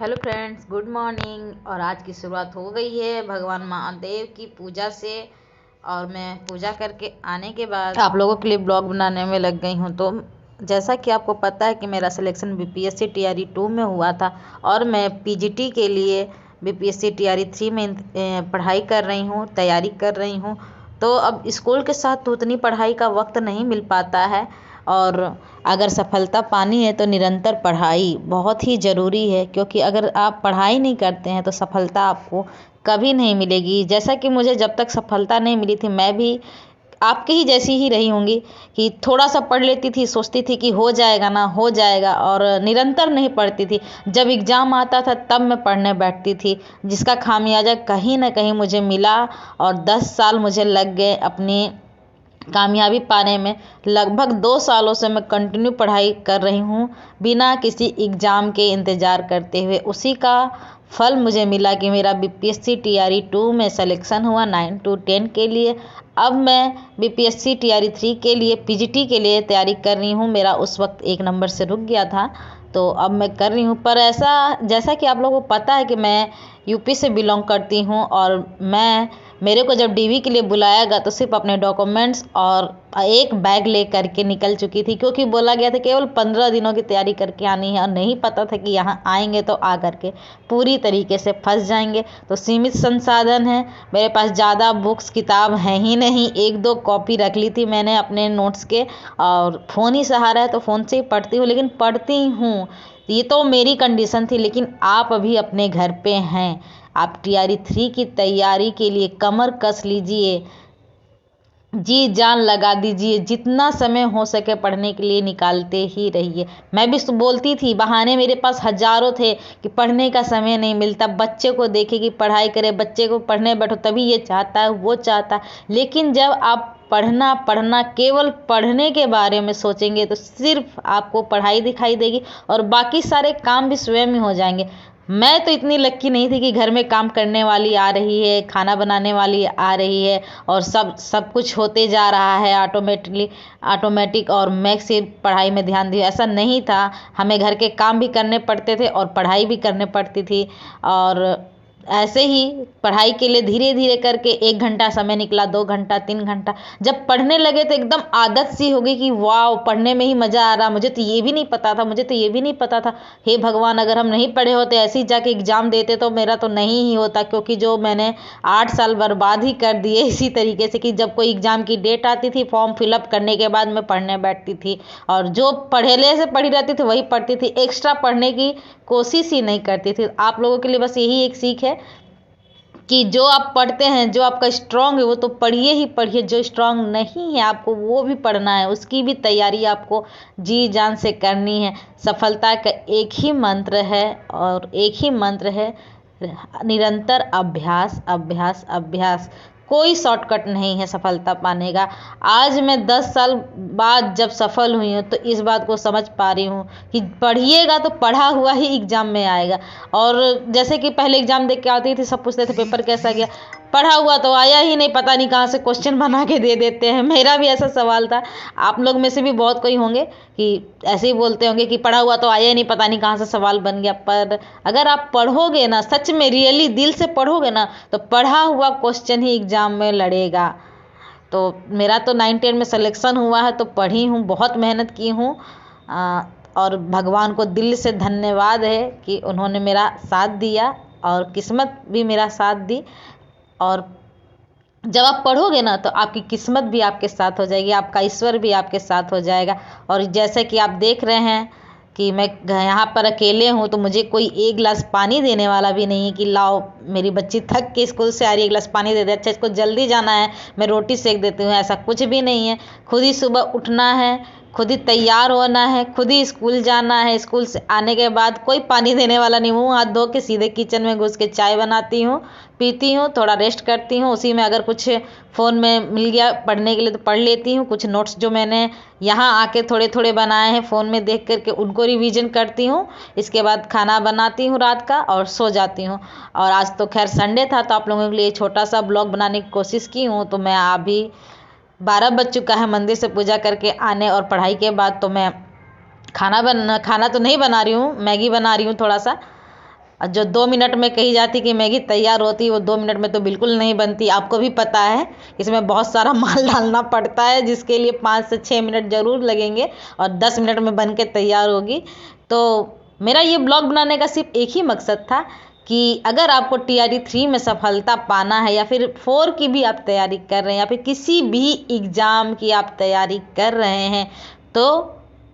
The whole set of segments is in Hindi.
Hello friends, good morning. और आज की शुरुआत हो गई है भगवान महादेव की पूजा से। और मैं पूजा करके आने के बाद आप लोगों के लिए ब्लॉग बनाने में लग गई हूँ। तो जैसा कि आपको पता है कि मेरा सिलेक्शन बीपीएससी टीआरई 2 में हुआ था और मैं पीजीटी के लिए बीपीएससी टीआरई 3 में पढ़ाई कर रही हूँ, तैयारी कर रही हूँ। तो अब स्कूल के साथ तो उतनी पढ़ाई का वक्त नहीं मिल पाता है। और अगर सफलता पानी है तो निरंतर पढ़ाई बहुत ही ज़रूरी है, क्योंकि अगर आप पढ़ाई नहीं करते हैं तो सफलता आपको कभी नहीं मिलेगी। जैसा कि मुझे जब तक सफलता नहीं मिली थी, मैं भी आपके ही जैसी ही रही होंगी कि थोड़ा सा पढ़ लेती थी, सोचती थी कि हो जाएगा ना हो जाएगा, और निरंतर नहीं पढ़ती थी। जब एग्ज़ाम आता था तब मैं पढ़ने बैठती थी, जिसका खामियाजा कहीं ना कहीं मुझे मिला। और 10 साल मुझे लग गए अपनी कामयाबी पाने में। लगभग 2 सालों से मैं कंटिन्यू पढ़ाई कर रही हूँ, बिना किसी एग्ज़ाम के इंतज़ार करते हुए। उसी का फल मुझे मिला कि मेरा बीपीएससी टीआरई 2 में सिलेक्शन हुआ 9 to 10 के लिए। अब मैं बीपीएससी टीआरई 3 के लिए पीजीटी के लिए तैयारी कर रही हूँ। मेरा उस वक्त 1 नंबर से रुक गया था, तो अब मैं कर रही हूँ। पर ऐसा, जैसा कि आप लोगों को पता है कि मैं यूपी से बिलोंग करती हूँ, और मेरे को जब डीवी के लिए बुलाया गया तो सिर्फ अपने डॉक्यूमेंट्स और एक बैग ले करके निकल चुकी थी, क्योंकि बोला गया था केवल 15 दिनों की तैयारी करके आनी है। और नहीं पता था कि यहाँ आएंगे तो आ करके पूरी तरीके से फंस जाएंगे। तो सीमित संसाधन है, मेरे पास ज़्यादा बुक्स किताब हैं ही नहीं। 1-2 कॉपी रख ली थी मैंने अपने नोट्स के, और फ़ोन ही सहारा है तो फ़ोन से ही पढ़ती हूँ, लेकिन पढ़ती हूँ। ये तो मेरी कंडीशन थी, लेकिन आप अभी अपने घर पे हैं। आप टीआरई 3 की तैयारी के लिए कमर कस लीजिए, जी जान लगा दीजिए, जितना समय हो सके पढ़ने के लिए निकालते ही रहिए। मैं भी बोलती थी, बहाने मेरे पास हजारों थे कि पढ़ने का समय नहीं मिलता, बच्चे को देखे कि पढ़ाई करे, बच्चे को पढ़ने बैठो तभी ये चाहता है वो चाहता है। लेकिन जब आप पढ़ना पढ़ना केवल पढ़ने के बारे में सोचेंगे तो सिर्फ आपको पढ़ाई दिखाई देगी और बाकी सारे काम भी स्वयं ही हो जाएंगे। मैं तो इतनी लक्की नहीं थी कि घर में काम करने वाली आ रही है, खाना बनाने वाली आ रही है, और सब कुछ होते जा रहा है ऑटोमेटिक, और मैं सिर्फ पढ़ाई में ध्यान दिया। ऐसा नहीं था, हमें घर के काम भी करने पड़ते थे और पढ़ाई भी करने पड़ती थी। और ऐसे ही पढ़ाई के लिए धीरे धीरे करके 1 घंटा समय निकला, 2 घंटा, 3 घंटा। जब पढ़ने लगे तो एकदम आदत सी हो गई कि वाह, पढ़ने में ही मज़ा आ रहा। मुझे तो ये भी नहीं पता था, मुझे तो ये भी नहीं पता था, हे भगवान, अगर हम नहीं पढ़े होते ऐसे ही जाके एग्ज़ाम देते तो मेरा तो नहीं ही होता। क्योंकि जो मैंने 8 साल बर्बाद ही कर दिए इसी तरीके से कि जब कोई एग्ज़ाम की डेट आती थी, फॉर्म फिलअप करने के बाद मैं पढ़ने बैठती थी, और जो पढ़ेले से पढ़ी रहती थी वही पढ़ती थी, एक्स्ट्रा पढ़ने की कोशिश ही नहीं करती थी। आप लोगों के लिए बस यही एक सीख है कि जो आप पढ़ते हैं, जो आपका स्ट्रांग है वो तो पढ़िए ही पढ़िए, जो स्ट्रांग नहीं है आपको वो भी पढ़ना है, उसकी भी तैयारी आपको जी जान से करनी है। सफलता का एक ही मंत्र है, और एक ही मंत्र है, निरंतर अभ्यास अभ्यास अभ्यास। कोई शॉर्टकट नहीं है सफलता पाने का। आज मैं 10 साल बाद जब सफल हुई हूँ तो इस बात को समझ पा रही हूँ कि पढ़िएगा तो पढ़ा हुआ ही एग्ज़ाम में आएगा। और जैसे कि पहले एग्ज़ाम देख के आती थी, सब पूछते थे पेपर कैसा गया, पढ़ा हुआ तो आया ही नहीं, पता नहीं कहाँ से क्वेश्चन बना के दे देते हैं। मेरा भी ऐसा सवाल था। आप लोग में से भी बहुत कोई होंगे कि ऐसे ही बोलते होंगे कि पढ़ा हुआ तो आया ही नहीं, पता नहीं कहाँ से सवाल बन गया। पर अगर आप पढ़ोगे ना, सच में रियली दिल से पढ़ोगे ना, तो पढ़ा हुआ क्वेश्चन ही एग्ज़ाम में लड़ेगा। तो मेरा तो 9-10 में सिलेक्शन हुआ है, तो पढ़ी हूँ, बहुत मेहनत की हूँ। और भगवान को दिल से धन्यवाद है कि उन्होंने मेरा साथ दिया और किस्मत भी मेरा साथ दी। और जब आप पढ़ोगे ना तो आपकी किस्मत भी आपके साथ हो जाएगी, आपका ईश्वर भी आपके साथ हो जाएगा। और जैसे कि आप देख रहे हैं कि मैं यहाँ पर अकेले हूँ, तो मुझे कोई 1 गिलास पानी देने वाला भी नहीं है कि लाओ, मेरी बच्ची थक के स्कूल से आ रही है, 1 गिलास पानी दे दे, अच्छा इसको जल्दी जाना है मैं रोटी सेक देती हूँ, ऐसा कुछ भी नहीं है। खुद ही सुबह उठना है, खुद ही तैयार होना है, खुद ही स्कूल जाना है। स्कूल से आने के बाद कोई पानी देने वाला नहीं, मुँह हाथ धो के सीधे किचन में घुस के चाय बनाती हूँ, पीती हूँ, थोड़ा रेस्ट करती हूँ। उसी में अगर कुछ फ़ोन में मिल गया पढ़ने के लिए तो पढ़ लेती हूँ। कुछ नोट्स जो मैंने यहाँ आके थोड़े थोड़े बनाए हैं फ़ोन में देख करके, उनको रिवीजन करती हूँ। इसके बाद खाना बनाती हूँ रात का और सो जाती हूँ। और आज तो खैर संडे था, तो आप लोगों के लिए छोटा सा ब्लॉग बनाने की कोशिश की हूँ। तो मैं अभी 12 बज चुका है मंदिर से पूजा करके आने और पढ़ाई के बाद। तो मैं खाना तो नहीं बना रही हूँ, मैगी बना रही हूँ थोड़ा सा। और जो 2 मिनट में कही जाती कि मैगी तैयार होती है वो 2 मिनट में तो बिल्कुल नहीं बनती। आपको भी पता है इसमें बहुत सारा माल डालना पड़ता है जिसके लिए 5 से 6 मिनट ज़रूर लगेंगे और 10 मिनट में बन के तैयार होगी। तो मेरा ये ब्लॉग बनाने का सिर्फ एक ही मकसद था कि अगर आपको TRE 3 में सफलता पाना है या फिर 4 की भी आप तैयारी कर रहे हैं या फिर किसी भी एग्ज़ाम की आप तैयारी कर रहे हैं तो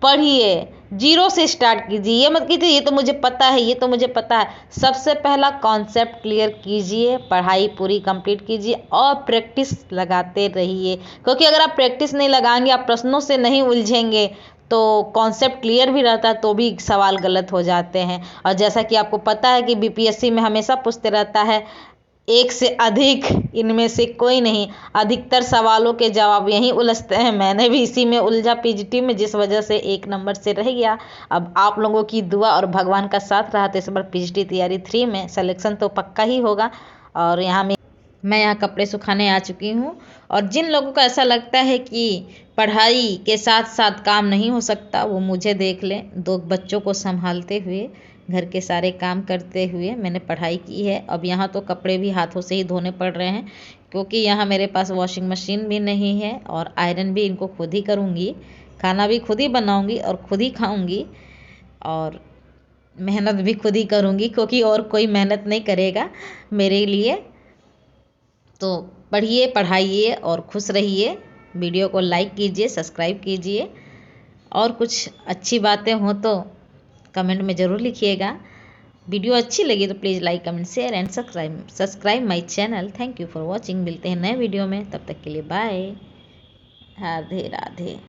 पढ़िए, 0 से स्टार्ट कीजिए। ये मत कीजिए ये तो मुझे पता है, ये तो मुझे पता है। सबसे पहला कॉन्सेप्ट क्लियर कीजिए, पढ़ाई पूरी कंप्लीट कीजिए और प्रैक्टिस लगाते रहिए, क्योंकि अगर आप प्रैक्टिस नहीं लगाएंगे, आप प्रश्नों से नहीं उलझेंगे तो कॉन्सेप्ट क्लियर भी रहता है तो भी सवाल गलत हो जाते हैं। और जैसा कि आपको पता है कि BPSC में हमेशा पूछते रहता है एक से अधिक, इनमें से कोई नहीं, अधिकतर सवालों के जवाब यहीं उलझते हैं। मैंने भी इसी में उलझा PGT में, जिस वजह से 1 नंबर से रह गया। अब आप लोगों की दुआ और भगवान का साथ रहा तो इस बार PGT तैयारी 3 में सिलेक्शन तो पक्का ही होगा। और मैं यहाँ कपड़े सुखाने आ चुकी हूँ। और जिन लोगों को ऐसा लगता है कि पढ़ाई के साथ साथ काम नहीं हो सकता वो मुझे देख लें। 2 बच्चों को संभालते हुए, घर के सारे काम करते हुए मैंने पढ़ाई की है। अब यहाँ तो कपड़े भी हाथों से ही धोने पड़ रहे हैं क्योंकि यहाँ मेरे पास वॉशिंग मशीन भी नहीं है और आयरन भी इनको खुद ही करूँगी, खाना भी खुद ही बनाऊँगी और खुद ही खाऊँगी और मेहनत भी खुद ही करूँगी क्योंकि और कोई मेहनत नहीं करेगा मेरे लिए। तो पढ़िए, पढ़ाइए और खुश रहिए। वीडियो को लाइक कीजिए, सब्सक्राइब कीजिए और कुछ अच्छी बातें हो तो कमेंट में ज़रूर लिखिएगा। वीडियो अच्छी लगी तो please like, comment, share and subscribe my channel. Thank you for watching. मिलते हैं नए वीडियो में, तब तक के लिए बाय, राधे राधे।